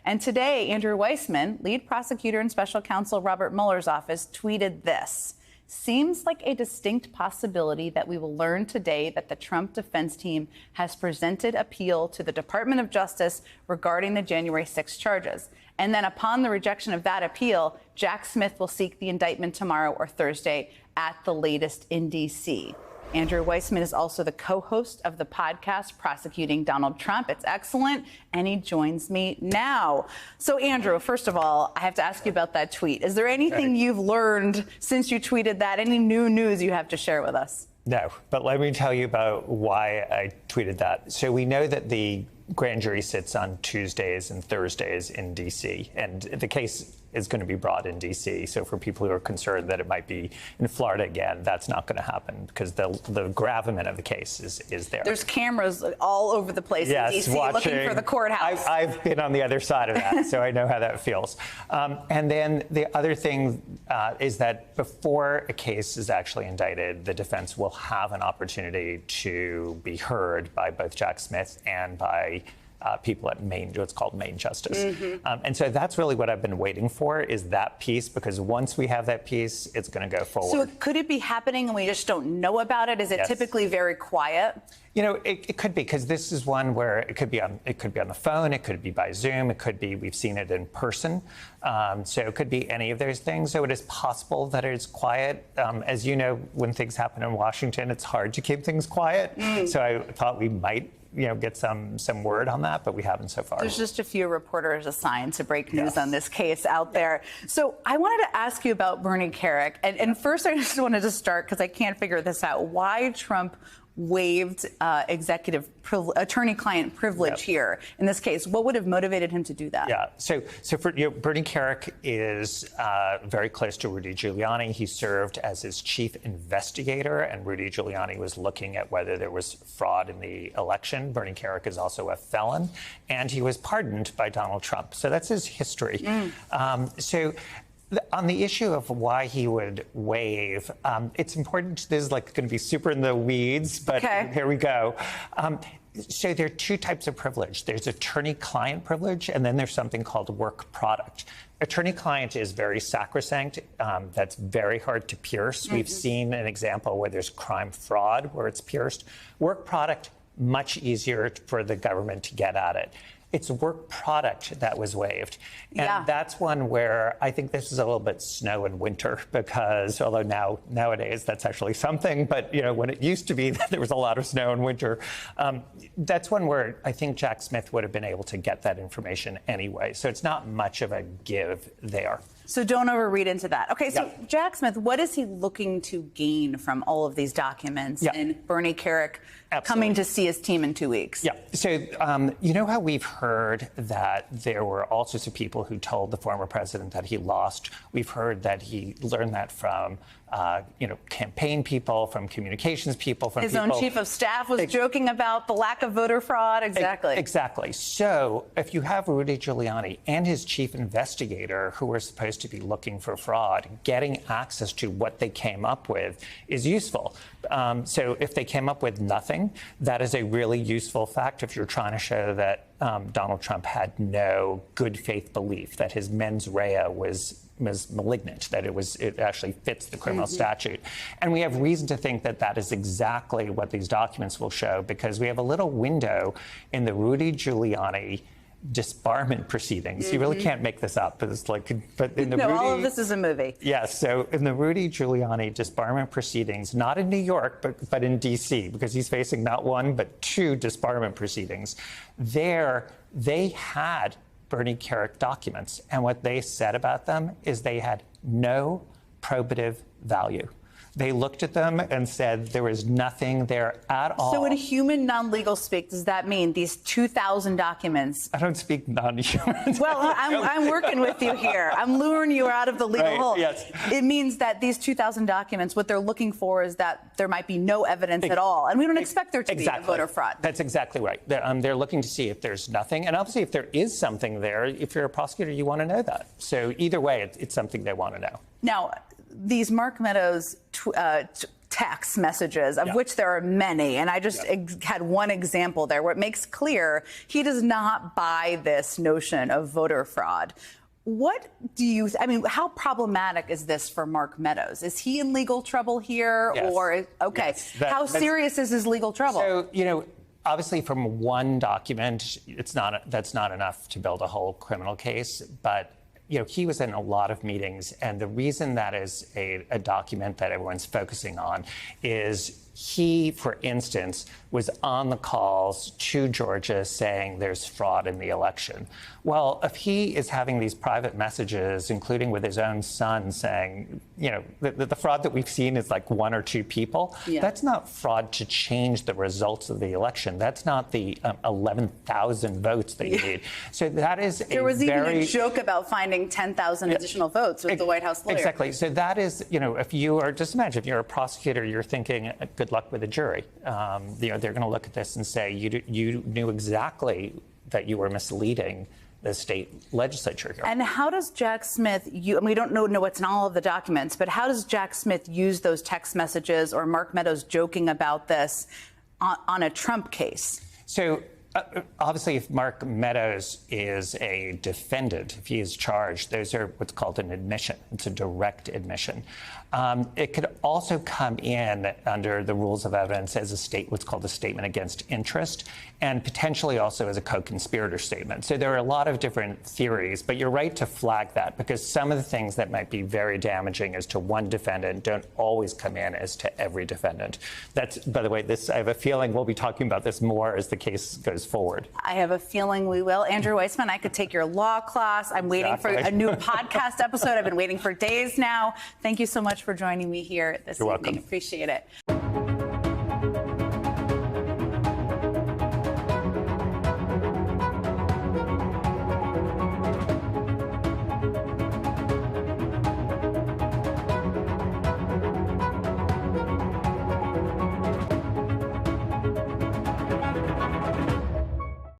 And today, Andrew Weissmann, lead prosecutor in special counsel Robert Mueller's office, tweeted this. Seems like a distinct possibility that we will learn today that the Trump defense team has presented appeal to the Department of Justice regarding the January 6 charges. And then upon the rejection of that appeal, Jack Smith will seek the indictment tomorrow or Thursday at the latest in D.C. Andrew Weissmann is also the co-host of the podcast Prosecuting Donald Trump. It's excellent, and he joins me now. So, Andrew, first of all, I have to ask you about that tweet. Is there anything you've learned since you tweeted that? Any new news you have to share with us? No, but let me tell you about why I tweeted that. So we know that the grand jury sits on Tuesdays and Thursdays in D.C., and the case is going to be brought in D.C. So for people who are concerned that it might be in Florida again, that's not going to happen because the gravamen of the case is there. There's cameras all over the place in D.C. looking for the courthouse. I've been on the other side of that, so I know how that feels. And then the other thing is that before a case is actually indicted, the defense will have an opportunity to be heard by both Jack Smith and by people at Maine, what's called Maine Justice. And so that's really what I've been waiting for, is that piece, because once we have that piece, it's going to go forward. So could it be happening and we just don't know about it? Is it typically very quiet? You know, it could be, because this is one where it could be on the phone, it could be by Zoom, it could be we've seen it in person. So it could be any of those things. So it is possible that it's quiet. As you know, when things happen in Washington, it's hard to keep things quiet. So I thought we might get some word on that, but we haven't so far. There's just a few reporters assigned to break news on this case out there. So I wanted to ask you about Bernie Kerik. And first, I just wanted to start, because I can't figure this out, why Trump waived attorney-client privilege here in this case. What would have motivated him to do that? Yeah, so for Bernie Kerik is very close to Rudy Giuliani. He served as his chief investigator, and Rudy Giuliani was looking at whether there was fraud in the election. Bernie Kerik is also a felon, and he was pardoned by Donald Trump. So that's his history. On the issue of why he would waive, it's important. This is going to be super in the weeds, but here we go. So there are two types of privilege. There's attorney-client privilege, and then there's something called work product. Attorney-client is very sacrosanct. That's very hard to pierce. We've seen an example where there's crime fraud where it's pierced. Work product, much easier for the government to get at it. It's work product that was waived. And that's one where I think this is a little bit snow and winter, because although nowadays that's actually something, but when it used to be that there was a lot of snow and winter, that's one where I think Jack Smith would have been able to get that information anyway. So it's not much of a give there. So don't overread into that. Okay, so Jack Smith, what is he looking to gain from all of these documents and Bernie Kerik coming to see his team in 2 weeks? Yeah. So you know how we've heard that there were all sorts of people who told the former president that he lost? We've heard that he learned that from campaign people, from communications people, from his own chief of staff was joking about the lack of voter fraud. Exactly. So if you have Rudy Giuliani and his chief investigator, who are supposed to be looking for fraud, getting access to what they came up with is useful. So if they came up with nothing, that is a really useful fact if you're trying to show that Donald Trump had no good faith belief, that his mens rea was malignant, that it actually fits the criminal statute. And we have reason to think that that is exactly what these documents will show, because we have a little window in the Rudy Giuliani disbarment proceedings. You really can't make this up. But in the all of this is a movie. Yes. So in the Rudy Giuliani disbarment proceedings, not in New York, but in D.C., because he's facing not one, but two disbarment proceedings, there they had Bernie Kerik documents. And what they said about them is they had no probative value. They looked at them and said there was nothing there at all. So in human non-legal speak, does that mean these 2,000 documents? I don't speak non-human. Well, I'm working with you here. I'm luring you out of the legal hole. Yes. It means that these 2,000 documents, what they're looking for is that there might be no evidence at all. And we don't expect there to be a voter fraud. That's exactly right. They're looking to see if there's nothing. And obviously, if there is something there, if you're a prosecutor, you want to know that. So either way, it's something they want to know. Now, these Mark Meadows text messages, of which there are many. And I just had one example there where it makes clear he does not buy this notion of voter fraud. What do you, how problematic is this for Mark Meadows? Is he in legal trouble here? Yes. Or, okay, yes. How serious is his legal trouble? So, obviously from one document, that's not enough to build a whole criminal case, but he was in a lot of meetings, and the reason that is a document that everyone's focusing on is he, for instance, was on the calls to Georgia saying there's fraud in the election. Well, if he is having these private messages, including with his own son, saying, the fraud that we've seen is like one or two people, that's not fraud to change the results of the election. That's not the 11,000 votes that you need. So that is there was even a joke about finding 10,000 additional votes with the White House lawyer. Exactly. So that is, if you are, just imagine, if you're a prosecutor, you're thinking, good luck with the jury. They're going to look at this and say, you knew exactly that you were misleading the state legislature here. And how does Jack Smith, we don't know what's in all of the documents, but how does Jack Smith use those text messages or Mark Meadows joking about this on a Trump case? So obviously, if Mark Meadows is a defendant, if he is charged, those are what's called an admission. It's a direct admission. It could also come in under the rules of evidence as what's called a statement against interest, and potentially also as a co-conspirator statement. So there are a lot of different theories, but you're right to flag that, because some of the things that might be very damaging as to one defendant don't always come in as to every defendant. That's, by the way, I have a feeling we'll be talking about this more as the case goes forward. I have a feeling we will. Andrew Weissmann, I could take your law class. I'm waiting for a new podcast episode. I've been waiting for days now. Thank you so much for joining me here this evening. You're welcome. Appreciate it.